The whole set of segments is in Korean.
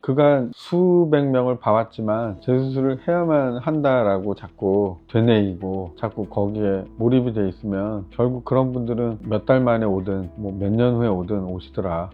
그간 수백 명을 봐왔지만 재수술을 해야만 한다라고 자꾸 되뇌이고 자꾸 거기에 몰입이 돼 있으면 결국 그런 분들은 몇 달 만에 오든 뭐 몇 년 후에 오든 오시더라.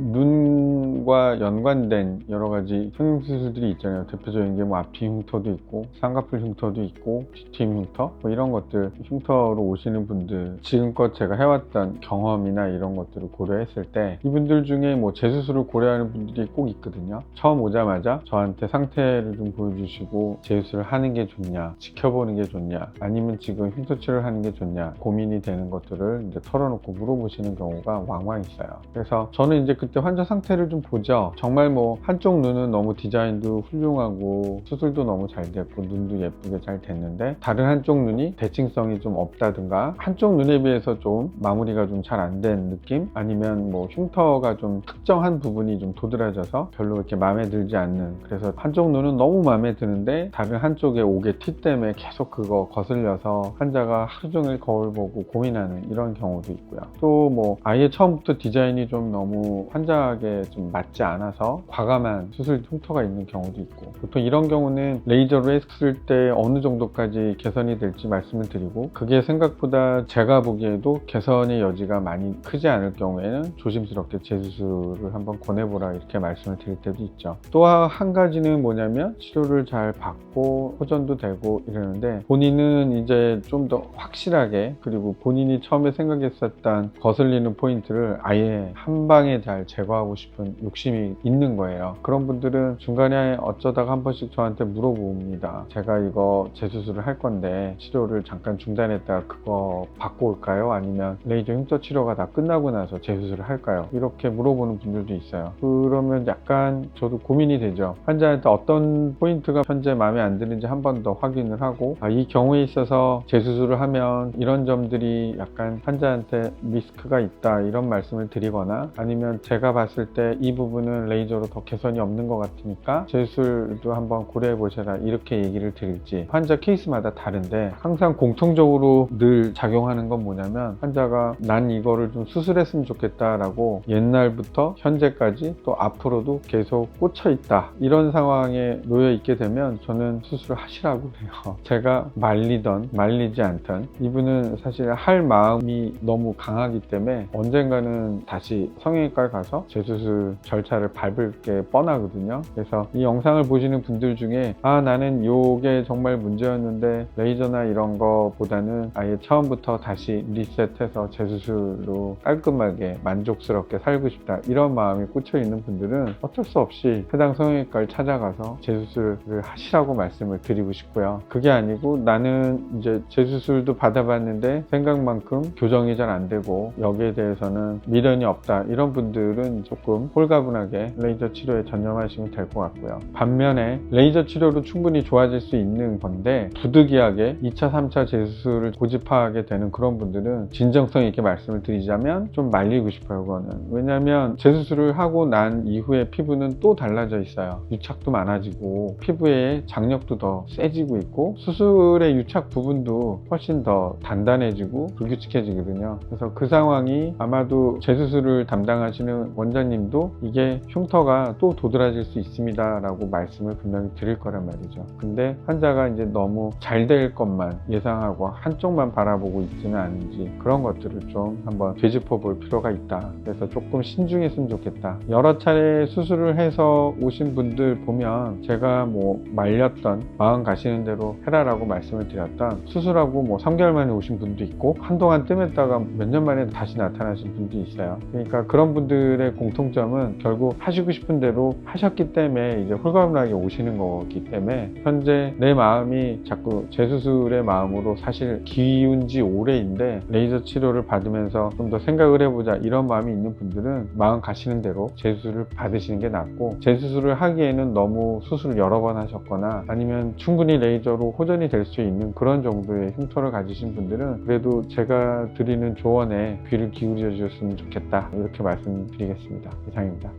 눈과 연관된 여러 가지 성형수술들이 있잖아요. 대표적인 게 뭐 앞뒤 흉터도 있고 쌍꺼풀 흉터도 있고 뒤트임 흉터 뭐 이런 것들, 흉터로 오시는 분들, 지금껏 제가 해왔던 경험이나 이런 것들을 고려했을 때 이분들 중에 뭐 재수술을 고려하는 분들이 꼭 있거든요. 처음 오자마자 저한테 상태를 좀 보여주시고 재수술을 하는 게 좋냐, 지켜보는 게 좋냐, 아니면 지금 흉터 치료를 하는 게 좋냐 고민이 되는 것들을 이제 털어놓고 물어보시는 경우가 왕왕 있어요. 그래서 저는 이제 그때 환자 상태를 좀 보죠. 정말 뭐 한쪽 눈은 너무 디자인도 훌륭하고 수술도 너무 잘 됐고 눈도 예쁘게 잘 됐는데 다른 한쪽 눈이 대칭성이 좀 없다든가 한쪽 눈에 비해서 좀 마무리가 좀 잘 안 된 느낌, 아니면 뭐 흉터가 좀 특정한 부분이 좀 도드라져서 별로 이렇게 마음에 들지 않는, 그래서 한쪽 눈은 너무 마음에 드는데 다른 한쪽에 옥의 티 때문에 계속 그거 거슬려서 환자가 하루 종일 거울 보고 고민하는 이런 경우도 있고요. 또 뭐 아예 처음부터 디자인이 좀 너무 환자에게 좀 맞지 않아서 과감한 수술 흉터가 있는 경우도 있고, 보통 이런 경우는 레이저로 했을 때 어느 정도까지 개선이 될지 말씀을 드리고, 그게 생각보다 제가 보기에도 개선의 여지가 많이 크지 않을 경우에는 조심스럽게 재수술을 한번 권해보라 이렇게 말씀을 드릴 때도 있죠. 또 한 가지는 뭐냐면 치료를 잘 받고 호전도 되고 이러는데 본인은 이제 좀 더 확실하게, 그리고 본인이 처음에 생각했었던 거슬리는 포인트를 아예 한 방에 잘 제거하고 싶은 욕심이 있는 거예요. 그런 분들은 중간에 어쩌다가 한 번씩 저한테 물어봅니다. 제가 이거 재수술을 할 건데 치료를 잠깐 중단했다가 그거 받고 올까요? 아니면 레이저 흉터 치료가 다 끝나고 나서 재수술을 할까요? 이렇게 물어보는 분들도 있어요. 그러면 약간 저도 고민이 되죠. 환자한테 어떤 포인트가 현재 마음에 안 드는지 한 번 더 확인을 하고, 이 경우에 있어서 재수술을 하면 이런 점들이 약간 환자한테 리스크가 있다 이런 말씀을 드리거나, 아니면 제가 봤을 때 이 부분은 레이저로 더 개선이 없는 것 같으니까 재수술도 한번 고려해 보셔라 이렇게 얘기를 드릴지, 환자 케이스마다 다른데 항상 공통적으로 늘 작용하는 건 뭐냐면, 환자가 난 이거를 좀 수술했으면 좋겠다 라고 옛날부터 현재까지 또 앞으로도 계속 꽂혀 있다, 이런 상황에 놓여 있게 되면 저는 수술을 하시라고 해요. 제가 말리던 말리지 않던 이분은 사실 할 마음이 너무 강하기 때문에 언젠가는 다시 성형외과에 가서 재수술 절차를 밟을 게 뻔하거든요. 그래서 이 영상을 보시는 분들 중에 나는 요게 정말 문제였는데 레이저나 이런 거보다는 아예 처음부터 다시 리셋해서 재수술로 깔끔하게 만족스럽게 살고 싶다 이런 마음이 꽂혀 있는 분들은 어쩔 수 없이 해당 성형외과를 찾아가서 재수술을 하시라고 말씀을 드리고 싶고요. 그게 아니고 나는 이제 재수술도 받아봤는데 생각만큼 교정이 잘 안 되고 여기에 대해서는 미련이 없다, 이런 분들은 조금 홀가분하게 레이저 치료에 전념하시면 될 것 같고요. 반면에 레이저 치료로 충분히 좋아질 수 있는 건데 부득이하게 2차, 3차 재수술을 고집하게 되는 그런 분들은 진정성 있게 말씀을 드리자면 좀 말리고 싶어요. 그거는 왜냐하면 재수술을 하고 난 이후에 피부는 또 달라져 있어요. 유착도 많아지고 피부의 장력도 더 세지고 있고 수술의 유착 부분도 훨씬 더 단단해지고 불규칙해지거든요. 그래서 그 상황이 아마도 재수술을 담당하시는 원장님도 이게 흉터가 또 도드라질 수 있습니다 라고 말씀을 분명히 드릴 거란 말이죠. 근데 환자가 이제 너무 잘 될 것만 예상하고 한쪽만 바라보고 있지는 않은지 그런 것들을 좀 한번 되짚어 볼 필요가 있다. 그래서 조금 신중했으면 좋겠다. 여러 차례 수술을 해서 오신 분들 보면 제가 뭐 말렸던 마음 가시는 대로 해라라고 말씀을 드렸던, 수술하고 뭐 3개월 만에 오신 분도 있고 한동안 뜸했다가 몇 년 만에 다시 나타나신 분도 있어요. 그러니까 그런 분들의 공통점은 결국 하시고 싶은 대로 하셨기 때문에 이제 홀가분하게 오시는 거기 때문에 현재 내 마음이 자꾸 재수술의 마음으로 사실 기운 지 오래인데 레이저 치료를 받으면서 좀 더 생각을 해보자 이런 마음이 있는 분들은 마음 가시는 대로 재수술을 받으시는 게 낫고, 재수술을 하기에는 너무 수술을 여러 번 하셨거나 아니면 충분히 레이저로 호전이 될 수 있는 그런 정도의 흉터를 가지신 분들은 그래도 제가 드리는 조언에 귀를 기울여 주셨으면 좋겠다 이렇게 말씀드리겠습니다. 이상입니다.